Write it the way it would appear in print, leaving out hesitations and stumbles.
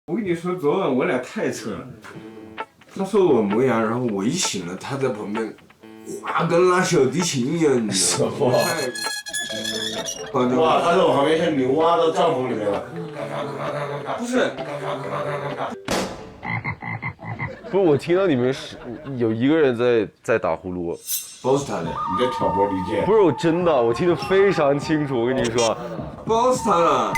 我跟你说，昨晚我俩太扯了。他说我磨牙，然后我一醒了，他在旁边，哇，跟拉小提琴一样，你知道吗？哇，他在我旁边像牛蛙到帐篷里面了。不是，不是我听到你们是有一个人在打呼噜，包是他的，你在挑拨离间。不是我真的，我听得非常清楚。我跟你说，包是他的。